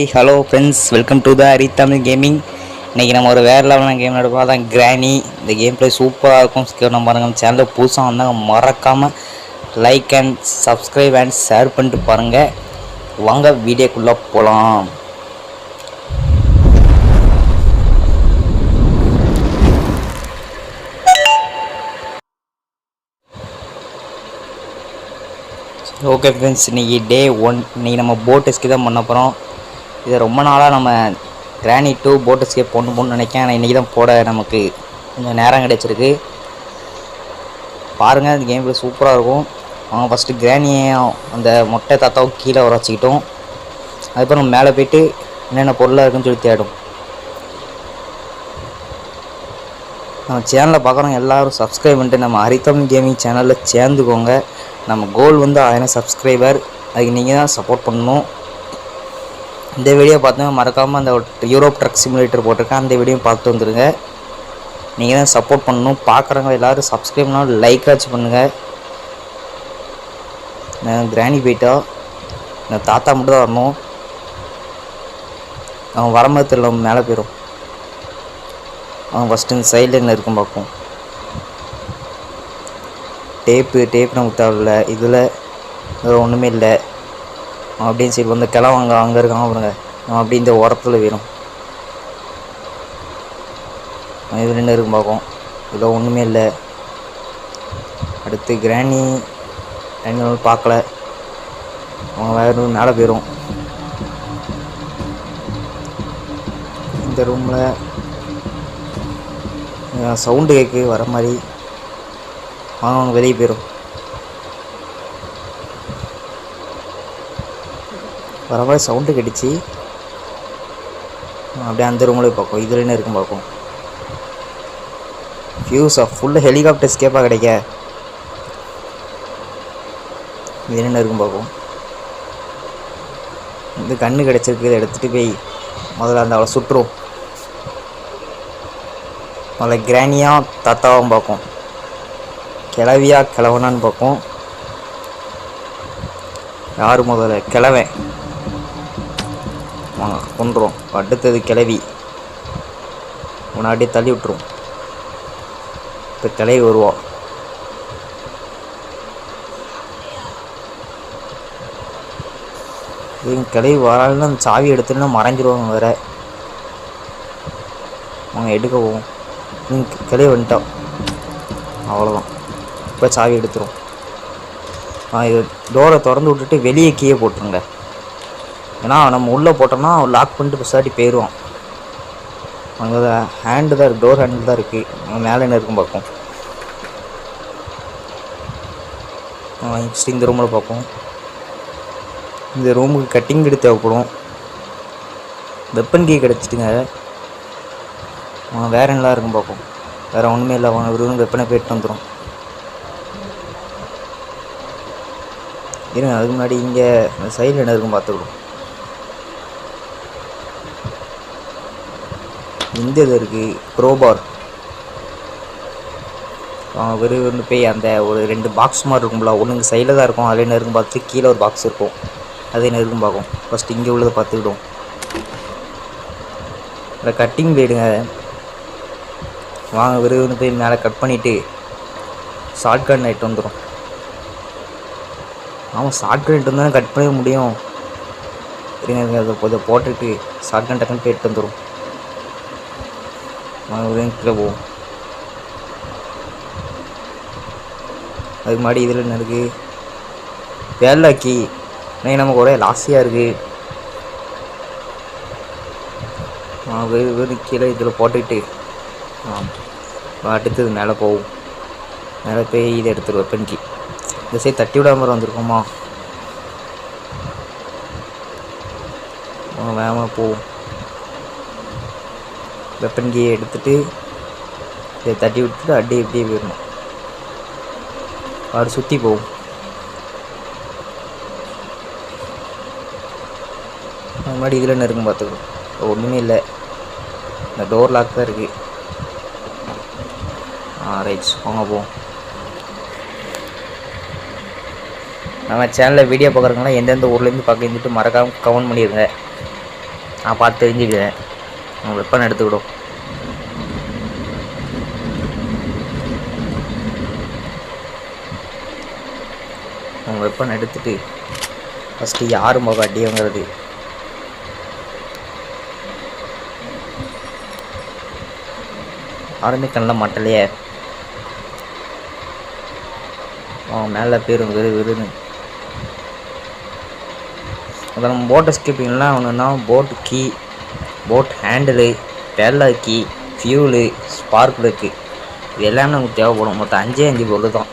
Hello friends, welcome to the Tamil gaming. இன்றைக்கி நம்ம ஒரு வேறு லெவலான கேம் எடுப்போம். அதான் கிராணி. இந்த கேம் பிளே சூப்பராக இருக்கும். நம்ம பாருங்கள், சேனலில் புதுசாக வந்தாங்க மறக்காமல் like and subscribe and share பண்ணிட்டு பாருங்கள். வாங்க வீடியோக்குள்ளே போகலாம். ஓகே ஃப்ரெண்ட்ஸ், இன்றைக்கி டே 1. இன்றைக்கி நம்ம போட் எஸ்கேப் தான் பண்ண போகிறோம். இதை ரொம்ப நாளாக நம்ம கிராணி 2 போட் எஸ்கேப் போடணும்னு நினைக்கிறேன். ஆனால் இன்றைக்கி தான் போட நமக்கு கொஞ்சம் நேரம் கிடச்சிருக்கு. பாருங்கள், இந்த கேம் சூப்பராக இருக்கும். அவங்க ஃபஸ்ட்டு கிராணியை அந்த மொட்டை தாத்தாவும் கீழே வர வச்சுக்கிட்டோம். அதுக்கப்புறம் நம்ம மேலே போய்ட்டு என்னென்ன பொருளாக இருக்குன்னு சொல்லி தேடும். நம்ம சேனலில் பார்க்குறோம் எல்லோரும் சப்ஸ்கிரைப் பண்ணிட்டு நம்ம ஹரிதம் கேமிங் சேனலில் சேர்ந்துக்கோங்க. நம்ம கோல் 1000 சப்ஸ்கிரைபர். அதுக்கு நீங்கள் தான் சப்போர்ட் பண்ணணும். இந்த வீடியோ பார்த்தோன்னா மறக்காமல் அந்த யூரோப் ட்ரக் சிமுலேட்டர் போட்டிருக்கேன், அந்த வீடியோ பார்த்து வந்துடுங்க. நீங்கள் தான் சப்போர்ட் பண்ணணும். பார்க்குறவங்க எல்லோரும் சப்ஸ்கிரைப் பண்ணாலும் லைக் ஆச்சு பண்ணுங்கள். நான் கிராணி போயிட்டா நான் தாத்தா மட்டும் தான் வரணும். அவன் வரமாதிரி தெரியல, அவன் மேலே போயிடும். அவன் ஃபஸ்ட்டு இந்த சைடில் என்ன இருக்கும் பார்ப்போம். டேப்பு நமக்கு தேவையில்லை. இதில் ஒன்றுமே இல்லை. அப்படின்னு சரி வந்து கிளவாங்க அங்கே இருக்காங்க பாருங்க. நம்ம அப்படி இந்த உரத்தில் வேணும். இதில் என்ன இருக்கும் பார்ப்போம். இதில் ஒன்றுமே இல்லை. அடுத்து கிராணி பார்க்கல. அவங்க வேறு மேலே போயிடும். இந்த ரூமில் சவுண்டு கேட்கு வர மாதிரி. அவங்க வெளியே போயிடும். வர மாதிரி சவுண்டு கடிச்சு அப்படியே அந்த ரூமில் பார்ப்போம். இதில் என்ன இருக்கும் பார்ப்போம். ஃபியூஸாக ஃபுல்லு ஹெலிகாப்டர் எஸ்கேப்பாக கிடைக்க. இது என்ன இருக்கும் பார்ப்போம். இந்த கன்று கிடச்சிருக்கு. இதை எடுத்துகிட்டு போய் முதல்ல அந்த அவளை சுட்டுரும். முதல்ல கிராணியாக தாத்தாவும் பார்ப்போம். கிளவியாக கிளவனான்னு பார்ப்போம். யார் முதல்ல கிளவன் கொண்டுரும். அடுத்தது கிளவி. முன்னாடியே தள்ளி விட்டுரும். இப்போ கிளவி வருவோம். இது கிளவி வராதுன்னு அந்த சாவி எடுத்துன்னா மறைஞ்சிருவாங்க வேற. அவங்க எடுக்க போவோம். கிளவி வந்துட்டோம், அவ்வளோதான். இப்போ சாவி எடுத்துரும். இது டோரை திறந்து விட்டுட்டு வெளியே கீழே போட்டுருங்க. ஏன்னா நம்ம உள்ளே போட்டோம்னா லாக் பண்ணிட்டு பிசாட்டி போயிடுவோம். அங்கே ஹேண்டு தான் இருக்குது, டோர் ஹேண்டில் தான் இருக்குது. அங்கே மேலே என்ன இருக்கும் பார்ப்போம். நெக்ஸ்ட் இந்த ரூமில் பார்ப்போம். இந்த ரூமுக்கு கட்டிங் கீடு தேவைப்படும். வெப்பன் கீ கிடச்சிட்டுங்க. வேறு என்னலாம் இருக்கும் பார்ப்போம். வேறு ஒன்றுமே இல்லை. அவங்க ஒரு வெப்பனை போயிட்டு வந்துடும். இருங்க, அதுக்கு முன்னாடி இங்கே இந்த சைடில் என்ன இருக்கும் பார்த்துக்கிடும். இந்த இது இருக்குது க்ரோபார். வெறும் போய் அந்த ஒரு 2 பாக்ஸ் மாதிரி இருக்கும்ல, ஒன்று சைடில் தான் இருக்கும். அதில் என்ன இருக்கும் பார்த்து கீழே ஒரு பாக்ஸ் இருக்கும். அது என்ன இருக்கும் பார்க்கும். ஃபஸ்ட்டு இங்கே உள்ளதை பார்த்துக்கிடும். இந்த கட்டிங் போயிடுங்க. வாங்க வெறும் போய் மேலே கட் பண்ணிவிட்டு ஷார்ட்கட் நைட்டு வந்துடும். ஆமாம், ஷார்ட்கட் நைட்டு வந்தால் கட் பண்ண முடியும். இருங்க, அதை போட்டுட்டு ஷார்ட்கட் டக்குன்னு போயிட்டு வந்துடும். கீழே போவோம். அதுக்கு முன்னாடி இதில் என்ன இருக்குது. வேலாக்கி நமக்கு ஒரே லாஸியாக இருக்குது. வெறும் கீழே இதில் போட்டுக்கிட்டு அடுத்தது மேலே போவோம். மேலே போய் இதை எடுத்துருவோம். வெப்பன்கி இந்த சைடு தட்டி விடாமல் வந்துருக்கோமா. வேகமாக போவோம். வெப்பன் கீயை எடுத்துகிட்டு இதை தட்டி விட்டுட்டு அப்படியே இப்படியே போயிடணும். அப்படி சுற்றி போவோம். அது மாதிரி இதில் என்ன இருக்குன்னு பார்த்துக்கணும். ஒன்றுமே இல்லை. இந்த டோர் லாக் தான் இருக்குது. ரைட்ஸ், வாங்க போவோம். நம்ம சேனலில் வீடியோ பார்க்குறவங்களாம் எந்தெந்த ஊர்லேருந்து பார்க்க இருந்துட்டு மறக்காமல் கமெண்ட் பண்ணிடுங்க. நான் பார்த்து தெரிஞ்சுக்கிறேன். நம்ம வெப்பன் எடுத்துக்கிடும். நம்ம வெப்பன் எடுத்துகிட்டு ஃபஸ்ட்டு யார் முகம் அடிங்கிறது யாருமே கண்ணில் மாட்டலையே. மேலே பேரும் விருதுன்னு அதை நம்ம போட் எஸ்கேப்பிங்லாம் ஒன்றுன்னா போட்டு கீ, போட் ஹேண்டிலு, பேர்லாக் கீ, ஃபியூலு, ஸ்பார்க் ப்ரேக்கு இது எல்லாமே நமக்கு தேவைப்படும். மொத்தம் 5 பொருள் தான்.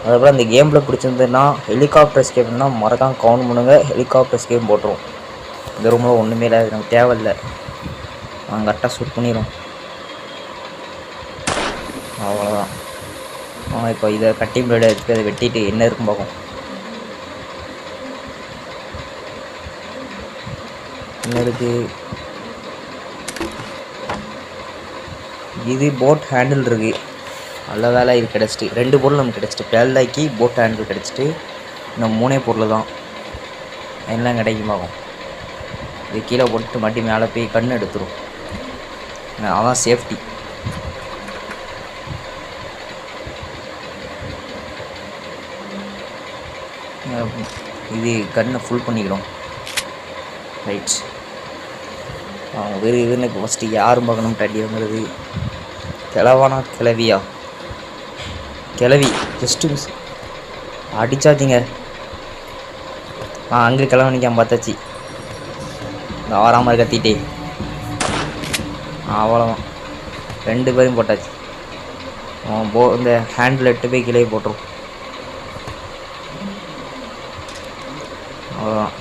அதுக்கப்புறம் இந்த கேமில் பிடிச்சிருந்ததுன்னா ஹெலிகாப்டர் எஸ்கேப்னா மறக்காம கவுண்ட் பண்ணுங்க. ஹெலிகாப்டர் எஸ்கேப் போட்டுரும். இந்த ரூமில் ஒன்றுமே இல்லை, நமக்கு தேவையில்லை. நாங்கள் கரெக்டாக ஷூட் பண்ணிடும். அவ்வளோதான். இப்போ இதை கட்டி பிளேட் எடுத்து அதை வெட்டிட்டு என்ன இருக்கும் பார்க்கும். என்ன இருக்குது? இது போட் ஹேண்டில் இருக்குது. நல்ல வேலை இது கிடச்சிட்டு. 2 பொருள் நமக்கு கிடச்சிட்டு. பேர்லாக்கி, போட் ஹேண்டில் கிடச்சிட்டு. இன்னும் 3 பொருள் தான் எல்லாம் கிடைக்குமாகும். இது கீழே போட்டு மாட்டி மேலே போய் கண் எடுத்துரும். அதான் சேஃப்டி. இது கண்ணை ஃபுல் பண்ணிக்கிறோம். ரைட். வேறு இதுன்னு இப்போ ஃபஸ்ட்டு யாரும் பார்க்கணும் அடிங்கிறது. கிளவானா கிளவியா? கிளவி ஜஸ்ட்டு மிஸ் அடித்தாச்சிங்க. அங்கே கிளவனிக்காம பார்த்தாச்சு. இந்த ஆறாமல் கத்திட்டே அவ்வளோதான். 2 பேரும் போட்டாச்சு. இந்த ஹேண்டில் 8 போய் கீழே போட்டுரும். அவ்வளோதான்.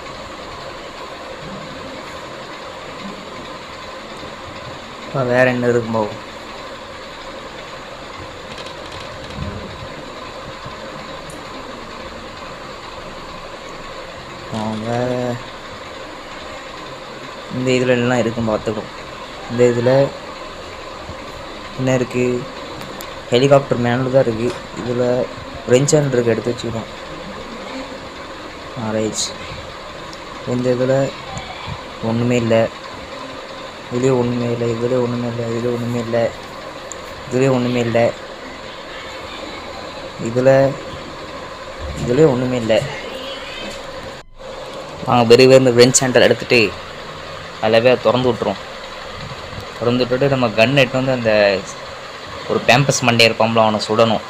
வேறு என்ன இருக்கும் போகும். வேறு இந்த இதில் எல்லாம் இருக்கும் பார்த்துக்கணும். இந்த இதில் என்ன இருக்குது? ஹெலிகாப்டர் மேனுவல் தான் இருக்குது. இதில் ரெஞ்ச் ஹேண்ட் இருக்குது, எடுத்து வச்சுக்கணும். ரைட். இந்த இதில் ஒன்றுமே இல்லை. இதுலேயும் ஒன்றுமே இல்லை. இதுலேயும் ஒன்றுமே இல்லை. இதுலேயும் ஒன்றுமே இல்லை. இதுலேயும் ஒன்றுமே இல்லை. இதுலேயும் ஒன்றுமே இல்லை. நாங்கள் வெறும் இந்த ரெஞ்ச் ஹேண்டல் எடுத்துகிட்டு அதில் போய் திறந்து விட்ருவோம். திறந்து விட்டுட்டு நம்ம கன் எட்டு வந்து அந்த ஒரு பேம்பஸ் மண்டே இருப்பாங்களோ அவனை சுடணும்.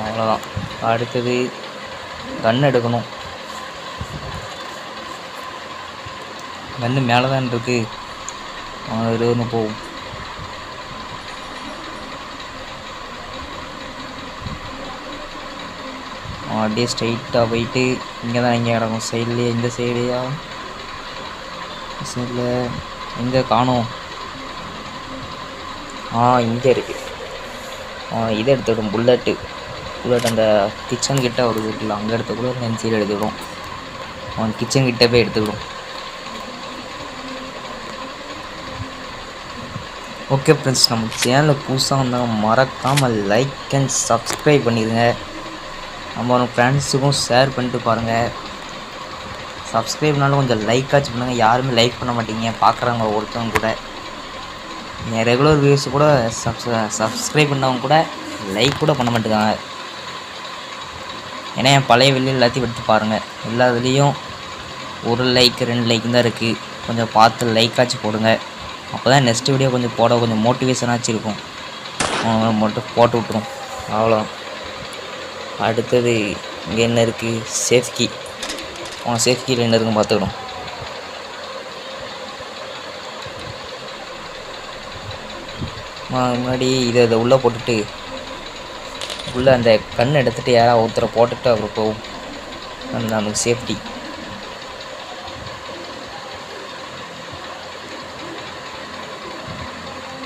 அவ்வளோதான். அடுத்தது கன் எடுக்கணும். கன்று மேலே தான் இருக்குது. இருன்னு போகும். அப்படியே ஸ்ட்ரைட்டாக போயிட்டு இங்கே தான் இங்கே கிடக்கும். சைட்லேயே இந்த சைடையா சைடில் எங்கே காணும்? இங்கே இருக்குது. இதை எடுத்துக்கிடும். புல்லட் அந்த கிச்சன் கிட்டே வருது இருக்குல்ல, அங்கே எடுத்துக்கூட இந்த சைடு எடுத்துக்கிடும். கிச்சன் கிட்டே போய் எடுத்துக்கிடும். ஓகே ஃப்ரெண்ட்ஸ், நம்ம சேனலில் புதுசாக வந்தாங்க மறக்காமல் லைக் அண்ட் சப்ஸ்கிரைப் பண்ணிடுங்க. நம்ம ஃப்ரெண்ட்ஸுக்கும் ஷேர் பண்ணிட்டு பாருங்கள். சப்ஸ்கிரைப்னாலும் கொஞ்சம் லைக்காச்சும் பண்ணுங்கள். யாருமே லைக் பண்ண மாட்டீங்க பார்க்குறவங்க ஒருத்தவங்க கூட. என் ரெகுலர் வியூஸ் கூட சப்ஸ்கிரைப் பண்ணவங்க கூட லைக் கூட பண்ண மாட்டேங்காங்க. ஏன்னா என் பழைய வீடியோ எல்லாத்தையும் எடுத்து பாருங்கள். எல்லா இதுலேயும் 1 லைக் 2 லைக் தான் இருக்குது. கொஞ்சம் பார்த்து லைக்காச்சும் போடுங்க. அப்போ தான் நெக்ஸ்ட் வீடியோ கொஞ்சம் மோட்டிவேஷனாச்சும் இருக்கும். மட்டும் போட்டு விட்ருவோம். அவ்வளோ. அடுத்தது இங்கே என்ன இருக்குது? Safe key. சேஃப் கீயில் என்ன இருக்குன்னு பார்த்துக்கணும். முன்னாடி இதை உள்ளே போட்டுட்டு உள்ளே அந்த கண் எடுத்துகிட்டு யாராவது ஒருத்தரை போட்டுட்டு அப்புறம் போகும். நமக்கு சேஃப்டி.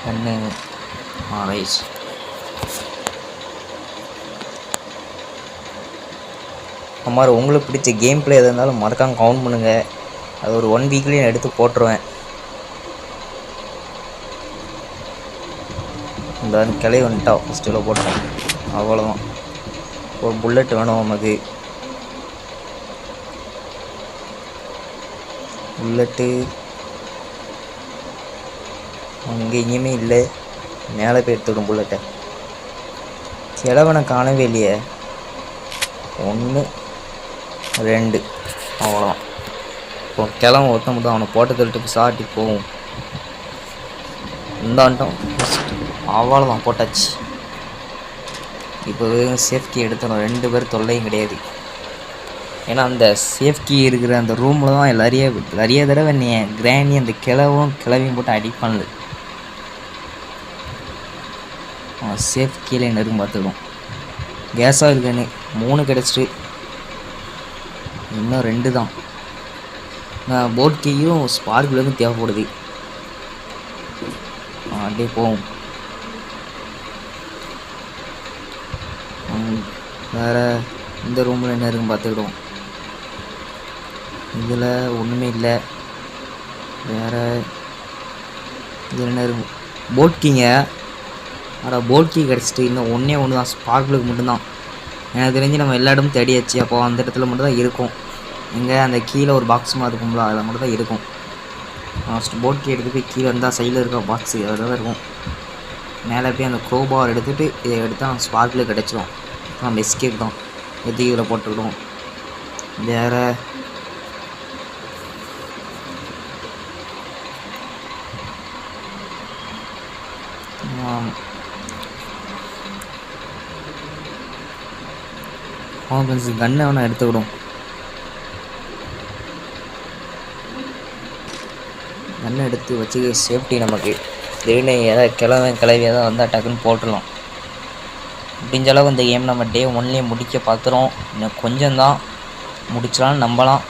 கண்ணு ரைஸ். அந்த மாதிரி உங்களுக்கு பிடிச்ச கேம் பிளே எதாக இருந்தாலும் மறக்காமல் கவுண்ட் பண்ணுங்கள். அது ஒரு 1 வீக்லேயும் எடுத்து போட்டுருவேன். இந்த கிளை வந்துட்டா ஃபஸ்ட்டில் போட்டேன். அவ்வளோதான். ஒரு புல்லட் வேணும் நமக்கு. புல்லட்டு அங்கே எங்கேயுமே இல்லை. மேலே போய் எடுத்துவிடும் புல்லட்டை. கிழவனை காணவே இல்லையே. 1 2 அவ்வளோதான். இப்போ கிழவன் ஒருத்த மட்டும் அவனை போட்ட தள்ளிட்டு சாட்டி போகும். இந்தாண்டம் அவ்வளோதான் போட்டாச்சு. இப்போ சேஃப்கி எடுத்துடும். 2 பேர் தொல்லையும் கிடையாது. ஏன்னா அந்த சேஃப்கி இருக்கிற அந்த ரூமில் தான் நிறைய தடவை நீ கிராணி அந்த கிளவையும் போட்டு அடிப்பான்ல. சேஃப் கீழே நெருங்க பார்த்துடும். கேஸாக இருக்குன்னு 3 கிடச்சிட்டு இன்னும் 2 தான். போட் கீயும் ஸ்பார்க்குலேருந்து தேவைப்படுது. அப்படியே போகும். வேறு இந்த ரூமில் என்ன இருக்குன்னு பார்த்துக்கிடுவோம். இதில் ஒன்றுமே இல்லை. வேறு இதில் என்ன இருக்கும்? போட்கிங்க. ஆனால் போட்கி கிடச்சிட்டு இன்னும் ஒன்றே தான். ஸ்பார்க்குக்கு மட்டும்தான். எனக்கு தெரிஞ்சு நம்ம எல்லா இடமும் தேடியாச்சு. அப்போ அந்த இடத்துல மட்டும்தான் இருக்கும். இங்கே அந்த கீழே ஒரு பாக்ஸ் மாதிரி இருக்கும்ல, அதில் மட்டும் தான் இருக்கும். ஃபஸ்ட்டு போட்கி எடுத்து போய் கீழே இருந்தால் சைடில் இருக்க பாக்ஸு அதில் தான் இருக்கும். மேலே போய் அந்த க்ரோபார் எடுத்துகிட்டு இதை எடுத்தால் நம்ம ஸ்பார்க்கில் கிடச்சிடும். நம்ம எஸ்கேப் தான். எதுக்கு இதில் போட்டுக்கிடுவோம். வேறு கன்னை வேணா எடுத்துக்கிடும். கன்னை எடுத்து வச்சு சேஃப்டி நமக்கு. திடீர்னு ஏதாவது கிளவி ஏதாவது வந்தால் டக்குன்னு போட்டுடலாம். முடிஞ்ச அளவு இந்த கேம் நம்ம டே 1லேயே முடிக்க பார்த்துறோம். இன்னும் கொஞ்சம்தான் முடிச்சலான்னு நம்பலாம்.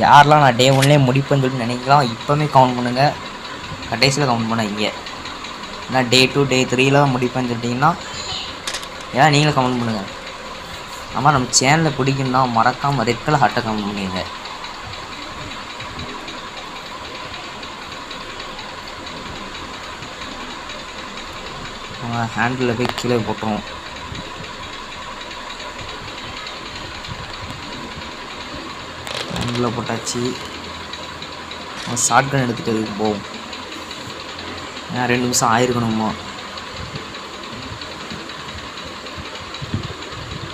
யாரெலாம் நான் டே 1லேயே முடிப்பேன்னு சொல்லி நினைக்கலாம், இப்போவே கவுண்ட் பண்ணுங்கள். கடைசியில் கவுண்ட் பண்ணாங்க. நான் டே 2 டே 3ல் தான் முடிப்பேன்னு சொல்லிட்டிங்கன்னா ஏன்னா நீங்களும் கவுண்ட் பண்ணுங்கள். ஆமாம், நம்ம சேனலில் பிடிக்குன்னா மறக்காமல் ரெட் கலர் ஹார்ட்டை கவுண்ட் பண்ணிடுங்க. ஹேண்டில் போய் கீழே போட்டுருவோம். ஹேண்டில் போட்டாச்சு. ஷார்ட் கன் எடுத்துகிட்டு அதுக்கு போவோம். ஏன்னா 2 நிமிஷம் ஆயிருக்கணுமா.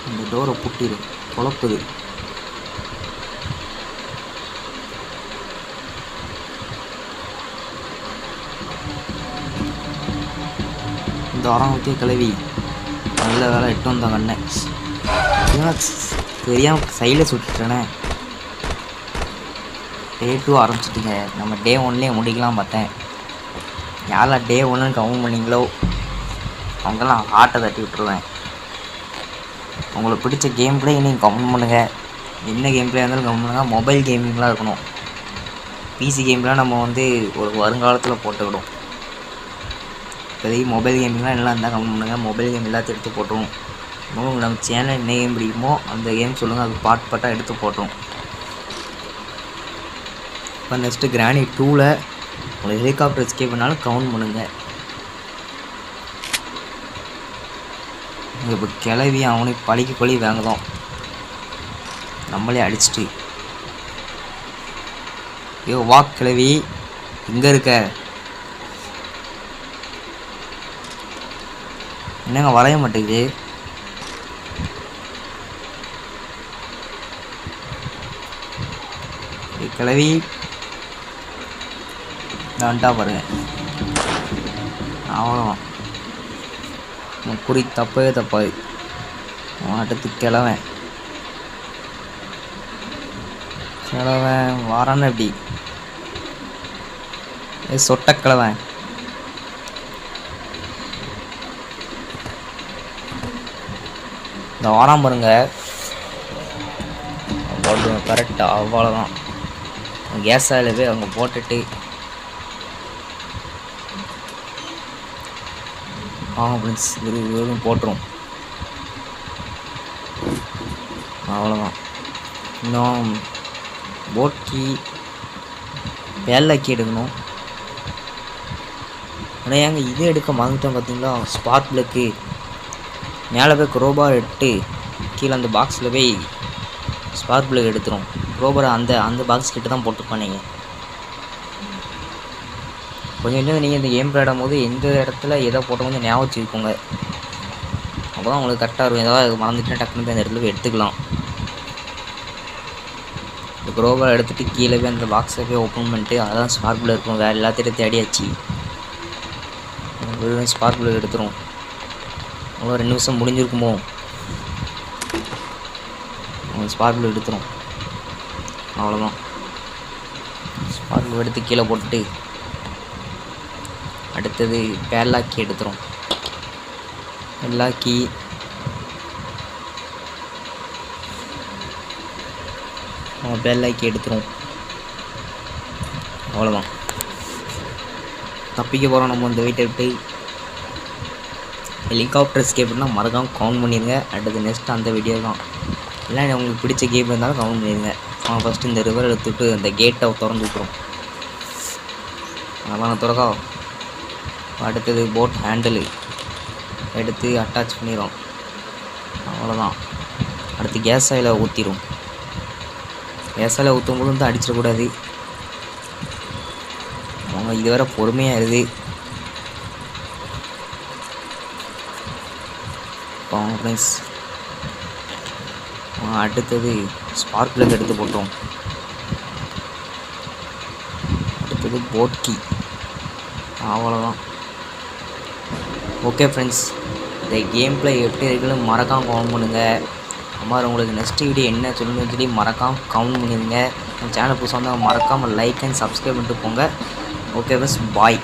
அந்த டோரை புட்டிடு குழப்புது. இந்த வாரம் ஊற்றிய கிளவி நல்ல வேலை எட்டு வந்தான் கண்ணை. தெரியாமல் சைடில் சுட்டுட்டேனே. டே 2 ஆரம்பிச்சிட்டுங்க. நம்ம டே 1லேயே முடிக்கலாம் பார்த்தேன். யாரெல்லாம் டே 1ன்னு கவுண்ட் பண்ணிங்களோ அவங்கெல்லாம் ஹார்ட்டை தட்டி விட்டுருவேன். உங்களுக்கு பிடிச்ச கேம் பிளே நீங்கள் கவுண்ட் பண்ணுங்கள். என்ன கேம் பிளே இருந்தாலும் கவுண்ட் பண்ணுங்கள். மொபைல் கேமிங்லாம் இருக்கணும். பிசி கேம்லாம் நம்ம ஒரு வருங்காலத்தில் போட்டுக்கிடும். இப்போதைக்கு மொபைல் கேமிங்லாம் எல்லாம் இருந்தால் கவுண்ட் பண்ணுங்கள். மொபைல் கேம் எல்லாத்தையும் எடுத்து போட்டுருவோம். நம்ம சேனல் என்ன கேம் பிடிக்குமோ அந்த கேம் சொல்லுங்கள், அது பாட்டாக எடுத்து போட்டுரும். இப்போ நெக்ஸ்ட்டு கிராணி 2ல் ஒரு ஹெலிகாப்டர் எஸ்கேப் பண்ணாலும் கவுண்ட் பண்ணுங்கள். இப்போ கிளவி அவனுக்கு பழி வாங்குதோம். நம்மளே அடிச்சிட்டு ஐயோ வா கிளவி எங்கே இருக்க? என்னங்க வரைய மாட்டேங்குது. கிளவி தான்டா பாருங்க. அவ்வளோதான். குறி தப்பாது. அடுத்து கிழவன் வாரான்னு எப்படி சொட்ட கிழவன். இந்த வாரம் பாருங்க போட்டுருவேன் கரெக்டாக. அவ்வளோதான். கேஸ் ஆயில் போய் அவங்க போட்டுட்டு ஃப்ரெண்ட்ஸ் வெறும் போட்டுரும். அவ்வளோதான். இன்னும் போட்கி வேலைக்கு எடுக்கணும். ஆனால் ஏங்க இது எடுக்க மறந்துட்டோம் பார்த்தீங்களா? ஸ்பார்க் பிளக்கு மேலே போய் க்ரோபார் எடுத்து கீழே அந்த பாக்ஸில் போய் ஸ்பார்க் பிளக் எடுத்துரும். க்ரோபரை அந்த பாக்ஸ் கிட்ட தான் போட்டுருப்பேன். நீங்கள் கொஞ்சம் நீங்கள் இந்த கேம் விளையாடும் போது எந்த இடத்துல எதை போட்ட கொஞ்சம் ஞாபகம் வச்சுக்கோங்க. அப்போ தான் உங்களுக்கு கரெக்டாக இருக்கும். ஏதாவது மறந்துட்டுனா டக்குனு போய் அந்த இடத்துல போய் எடுத்துக்கலாம். இந்த க்ரோபரை எடுத்துகிட்டு கீழே போய் அந்த பாக்ஸை போய் ஓப்பன் பண்ணிட்டு அதான் ஸ்பார்க்கில் இருக்கும். வேறு எல்லாத்தையும் தேடியாச்சு. ஸ்பார்க்கில் எடுத்துரும். அவ்வளோ 2 நிமிஷம் முடிஞ்சிருக்குமோ. ஸ்பார்க்கில் எடுத்துரும். அவ்வளோதான். ஸ்பார்க்கில் எடுத்து கீழே போட்டுட்டு அடுத்தது பேர்லாக்கி எடுத்துரும். பேர்லாக்கி பேர்லாக்கி எடுத்துரும். அவ்வளோதான். தப்பிக்க போகிறோம் நம்ம இந்த வீட்டை விட்டு. ஹெலிகாப்டர் எஸ்கேப்னா மறக்காமல் கவுண்ட் பண்ணிடுங்க. அடுத்து நெக்ஸ்ட் அந்த வீடியோ தான். இல்லை உங்களுக்கு பிடிச்ச கேம் இருந்தாலும் கவுண்ட் பண்ணிடுங்க. ஃபஸ்ட்டு இந்த ரிவர் எடுத்துவிட்டு அந்த கேட்டை திறந்து விட்டுரும். அதான் திறக்கா. அடுத்தது போட் ஹேண்டிலு எடுத்து அட்டாச் பண்ணிடும். அவ்வளோதான். அடுத்து கேஸ் ஆயிலை ஊற்றிடும். கேஸ் ஆயிலை ஊற்றும் போது வந்து அடிச்சிடக்கூடாது. அவங்க இது வேற பொறுமையாக இருக்குது. வாங்க ஃப்ரெண்ட்ஸ். அடுத்தது ஸ்பார்க் பிளக் எடுத்து போட்டோம். அடுத்தது போட் கீ. அவ்வளோதான். ஓகே ஃப்ரெண்ட்ஸ், இந்த கேம் பிளே எப்படி இருக்குன்னு மறக்காமல் கவுண்ட் பண்ணுங்கள். அம்மா உங்களுக்கு நெக்ஸ்ட் வீடியோ என்ன சொல்லணும்னு சொல்லி மறக்காமல் கவுண்ட் பண்ணிடுங்க. நம்ம சேனல் புதுசாக வந்தால் மறக்காமல் லைக் அண்ட் சப்ஸ்கிரைப் பண்ணிட்டு போங்க. ஓகே ஃப்ரெண்ட்ஸ், பாய்.